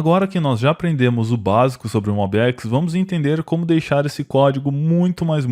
Agora que nós já aprendemos o básico sobre o MobX, vamos entender como deixar esse código muito mais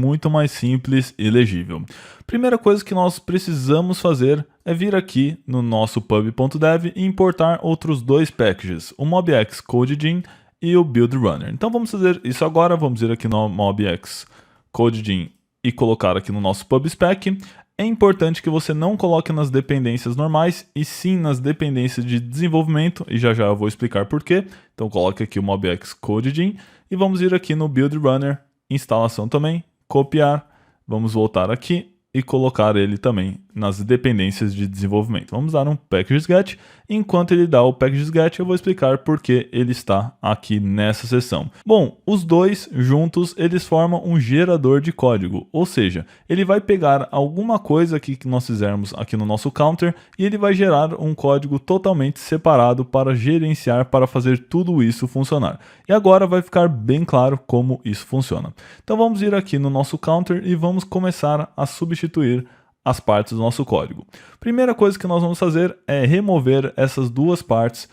simples e legível. Primeira coisa que nós precisamos fazer é vir aqui no nosso pub.dev e importar outros dois packages, o MobX CodeGen e o Build Runner. Então vamos fazer isso agora, vamos ir aqui no MobX CodeGen e colocar aqui no nosso PubSpec. É importante que você não coloque nas dependências normais, e sim nas dependências de desenvolvimento, e já eu vou explicar por quê. Então coloque aqui o MobX CodeGen e vamos ir aqui no Build Runner, instalação também, copiar, vamos voltar aqui e colocar ele também nas dependências de desenvolvimento. Vamos dar um packages-get. Enquanto ele dá o packages-get, eu vou explicar por que ele está aqui nessa seção. Bom, os dois juntos, eles formam um gerador de código, ou seja, ele vai pegar alguma coisa aqui que nós fizermos aqui no nosso counter e ele vai gerar um código totalmente separado para gerenciar, para fazer tudo isso funcionar. E agora vai ficar bem claro como isso funciona. Então vamos ir aqui no nosso counter e vamos começar a substituir as partes do nosso código. Primeira coisa que nós vamos fazer é remover essas duas partes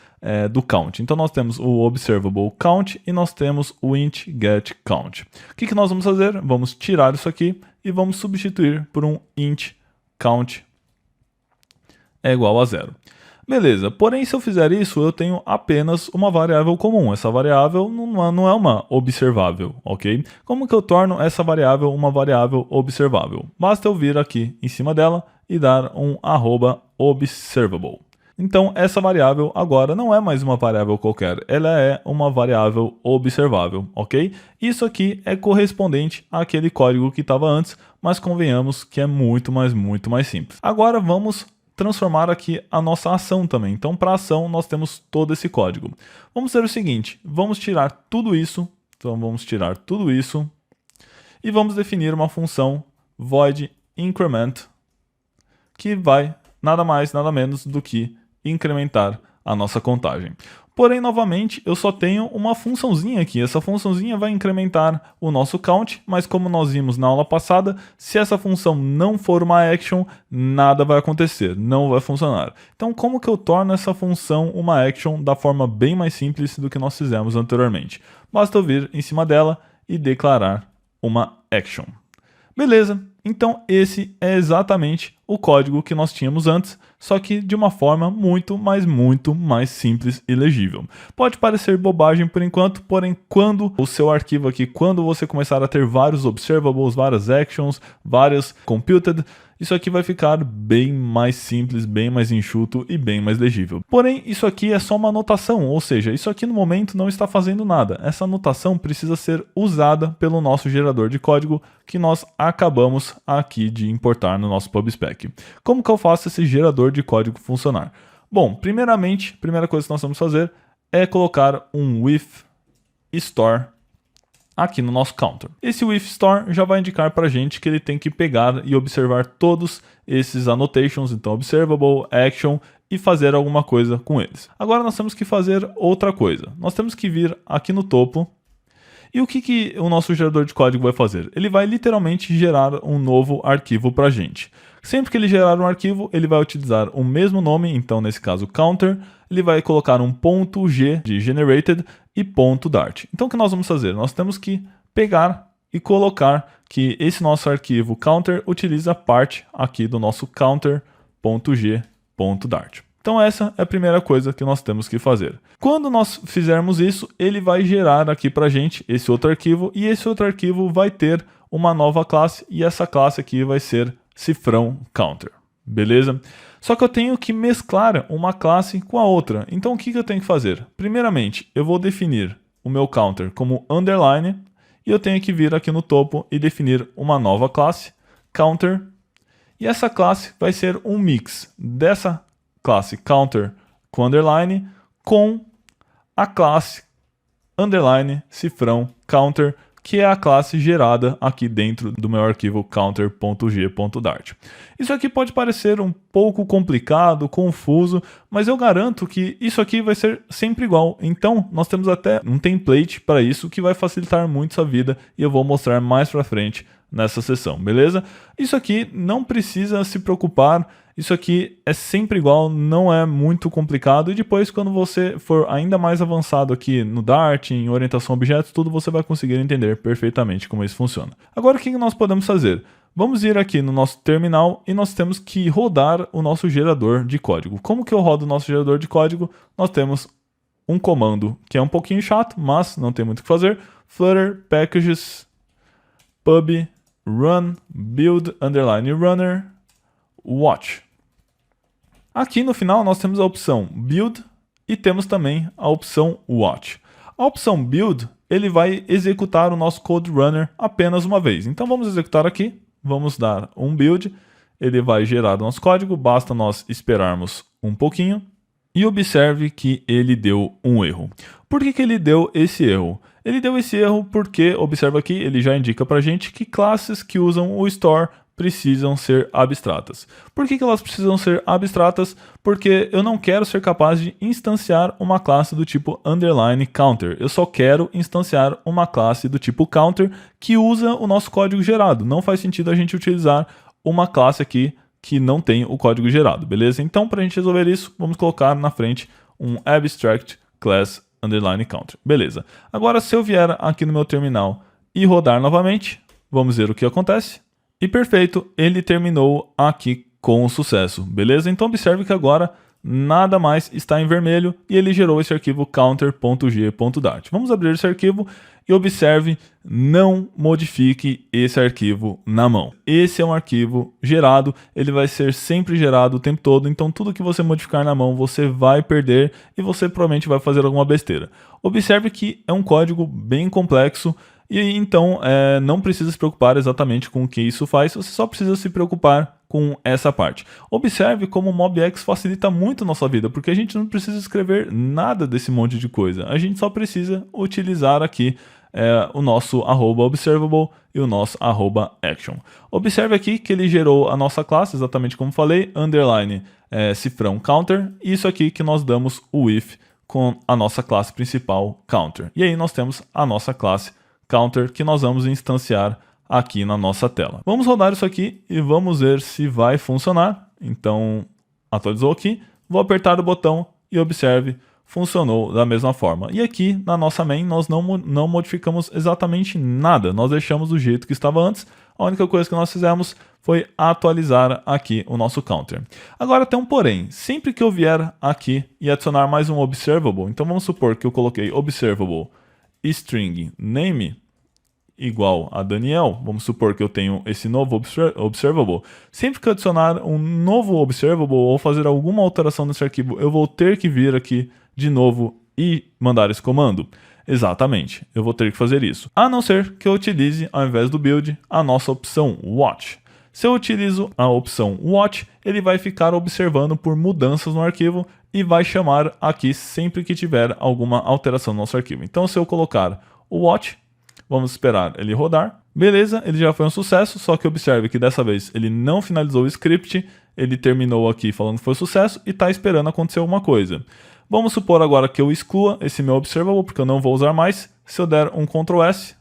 do count. Então nós temos o observable count e nós temos o int get count. O que nós vamos fazer? Vamos tirar isso aqui e vamos substituir por um int count é igual a 0. Beleza, porém se eu fizer isso, eu tenho apenas uma variável comum. Essa variável não é uma observável, ok? Como que eu torno essa variável uma variável observável? Basta eu vir aqui em cima dela e dar um @observable. Então essa variável agora não é mais uma variável qualquer, ela é uma variável observável, ok? Isso aqui é correspondente àquele código que estava antes, mas convenhamos que é muito mais simples. Agora vamos transformar aqui a nossa ação também. Então, para a ação, nós temos todo esse código. Vamos fazer o seguinte, vamos tirar tudo isso. Então, vamos tirar tudo isso e vamos definir uma função void increment que vai nada mais, nada menos do que incrementar a nossa contagem. Porém, novamente, eu só tenho uma funçãozinha aqui. Essa funçãozinha vai incrementar o nosso count, mas como nós vimos na aula passada, se essa função não for uma action, nada vai acontecer, não vai funcionar. Então, como que eu torno essa função uma action da forma bem mais simples do que nós fizemos anteriormente? Basta eu vir em cima dela e declarar uma action. Beleza, então esse é exatamente o código que nós tínhamos antes, só que de uma forma muito mais simples e legível. Pode parecer bobagem por enquanto, porém quando o seu arquivo aqui, quando você começar a ter vários observables, várias actions, várias computed, isso aqui vai ficar bem mais simples, bem mais enxuto e bem mais legível. Porém, isso aqui é só uma anotação, ou seja, isso aqui no momento não está fazendo nada. Essa anotação precisa ser usada pelo nosso gerador de código que nós acabamos aqui de importar no nosso PubSpec. Como que eu faço esse gerador de código funcionar? Bom, primeiramente, a primeira coisa que nós vamos fazer é colocar um with store aqui no nosso counter. Esse with store já vai indicar para a gente que ele tem que pegar e observar todos esses annotations, então observable, action, e fazer alguma coisa com eles. Agora nós temos que fazer outra coisa. Nós temos que vir aqui no topo. E o que o nosso gerador de código vai fazer? Ele vai literalmente gerar um novo arquivo para a gente. Sempre que ele gerar um arquivo, ele vai utilizar o mesmo nome, então nesse caso counter, ele vai colocar um .g de generated e .dart. Então o que nós vamos fazer? Nós temos que pegar e colocar que esse nosso arquivo counter utiliza parte aqui do nosso counter.g.dart. Então essa é a primeira coisa que nós temos que fazer. Quando nós fizermos isso, ele vai gerar aqui para a gente esse outro arquivo, e esse outro arquivo vai ter uma nova classe, e essa classe aqui vai ser cifrão counter. Beleza? Só que eu tenho que mesclar uma classe com a outra. Então o que eu tenho que fazer? Primeiramente, eu vou definir o meu counter como underline, e eu tenho que vir aqui no topo e definir uma nova classe, counter, e essa classe vai ser um mix dessa classe counter com underline com a classe underline cifrão counter, que é a classe gerada aqui dentro do meu arquivo counter.g.dart. Isso aqui pode parecer um pouco complicado, confuso, mas eu garanto que isso aqui vai ser sempre igual. Então, nós temos até um template para isso que vai facilitar muito a vida, e eu vou mostrar mais para frente nessa seção, beleza? Isso aqui não precisa se preocupar, isso aqui é sempre igual, não é muito complicado, e depois quando você for ainda mais avançado aqui no Dart, em orientação a objetos, tudo você vai conseguir entender perfeitamente como isso funciona. Agora o que nós podemos fazer? Vamos ir aqui no nosso terminal e nós temos que rodar o nosso gerador de código. Como que eu rodo o nosso gerador de código? Nós temos um comando que é um pouquinho chato, mas não tem muito o que fazer. Flutter packages pub run build underline runner watch. Aqui no final nós temos a opção build e temos também a opção watch. A opção build, ele vai executar o nosso code runner apenas uma vez. Então vamos executar aqui. Vamos dar um build, ele vai gerar o nosso código, basta nós esperarmos um pouquinho e observe que ele deu um erro. Por que ele deu esse erro? Ele deu esse erro porque, observa aqui, ele já indica para a gente que classes que usam o store precisam ser abstratas. Por que elas precisam ser abstratas? Porque eu não quero ser capaz de instanciar uma classe do tipo underline counter. Eu só quero instanciar uma classe do tipo counter que usa o nosso código gerado. Não faz sentido a gente utilizar uma classe aqui que não tem o código gerado, beleza? Então, para a gente resolver isso, vamos colocar na frente um abstract class underline counter. Beleza. Agora, se eu vier aqui no meu terminal e rodar novamente, vamos ver o que acontece. E perfeito, ele terminou aqui com sucesso, beleza? Então observe que agora nada mais está em vermelho e ele gerou esse arquivo counter.g.dart. Vamos abrir esse arquivo e observe, não modifique esse arquivo na mão. Esse é um arquivo gerado, ele vai ser sempre gerado o tempo todo, então tudo que você modificar na mão você vai perder e você provavelmente vai fazer alguma besteira. Observe que é um código bem complexo, e então não precisa se preocupar exatamente com o que isso faz, você só precisa se preocupar com essa parte. Observe como o MobX facilita muito a nossa vida, porque a gente não precisa escrever nada desse monte de coisa, a gente só precisa utilizar aqui o nosso @observable e o nosso @action. Observe aqui que ele gerou a nossa classe, exatamente como falei, underline cifrão counter, e isso aqui que nós damos o if com a nossa classe principal counter. E aí nós temos a nossa classe counter que nós vamos instanciar aqui na nossa tela. Vamos rodar isso aqui e vamos ver se vai funcionar. Então, atualizou aqui, vou apertar o botão e observe, funcionou da mesma forma. E aqui na nossa main nós não modificamos exatamente nada, nós deixamos do jeito que estava antes. A única coisa que nós fizemos foi atualizar aqui o nosso counter. Agora tem um porém, sempre que eu vier aqui e adicionar mais um observable, então vamos supor que eu coloquei observable string name igual a Daniel, vamos supor que eu tenho esse novo observable, sempre que eu adicionar um novo observable ou fazer alguma alteração nesse arquivo, eu vou ter que vir aqui de novo e mandar esse comando? Exatamente, eu vou ter que fazer isso. A não ser que eu utilize, ao invés do build, a nossa opção watch. Se eu utilizo a opção watch, ele vai ficar observando por mudanças no arquivo e vai chamar aqui sempre que tiver alguma alteração no nosso arquivo. Então se eu colocar o watch, vamos esperar ele rodar. Beleza, ele já foi um sucesso, só que observe que dessa vez ele não finalizou o script, ele terminou aqui falando que foi sucesso e está esperando acontecer alguma coisa. Vamos supor agora que eu exclua esse meu observable, porque eu não vou usar mais. Se eu der um Ctrl S,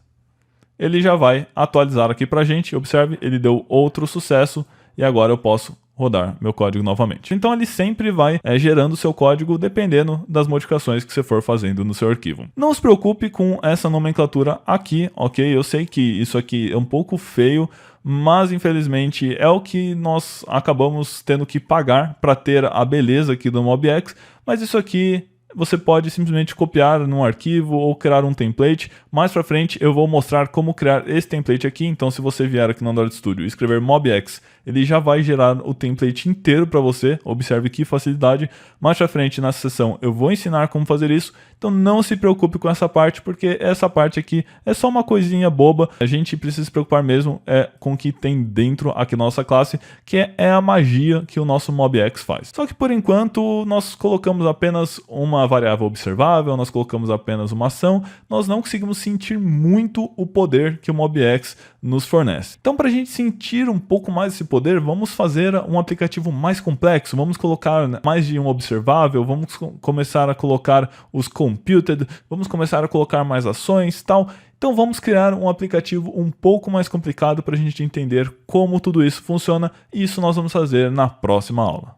ele já vai atualizar aqui para a gente. Observe, ele deu outro sucesso e agora eu posso rodar meu código novamente. Então ele sempre vai gerando o seu código dependendo das modificações que você for fazendo no seu arquivo. Não se preocupe com essa nomenclatura aqui, ok? Eu sei que isso aqui é um pouco feio, mas infelizmente é o que nós acabamos tendo que pagar para ter a beleza aqui do MobX, mas isso aqui você pode simplesmente copiar num arquivo ou criar um template. Mais para frente eu vou mostrar como criar esse template aqui, então se você vier aqui no Android Studio e escrever MobX, ele já vai gerar o template inteiro para você, observe que facilidade. Mais para frente nessa sessão eu vou ensinar como fazer isso, então não se preocupe com essa parte, porque essa parte aqui é só uma coisinha boba, a gente precisa se preocupar mesmo com o que tem dentro aqui na nossa classe, que é a magia que o nosso MobX faz. Só que por enquanto nós colocamos apenas uma variável observável, nós colocamos apenas uma ação, nós não conseguimos sentir muito o poder que o MobX nos fornece. Então para a gente sentir um pouco mais esse poder, vamos fazer um aplicativo mais complexo, vamos colocar mais de um observável, vamos começar a colocar os computed, vamos começar a colocar mais ações e tal. Então vamos criar um aplicativo um pouco mais complicado para a gente entender como tudo isso funciona, e isso nós vamos fazer na próxima aula.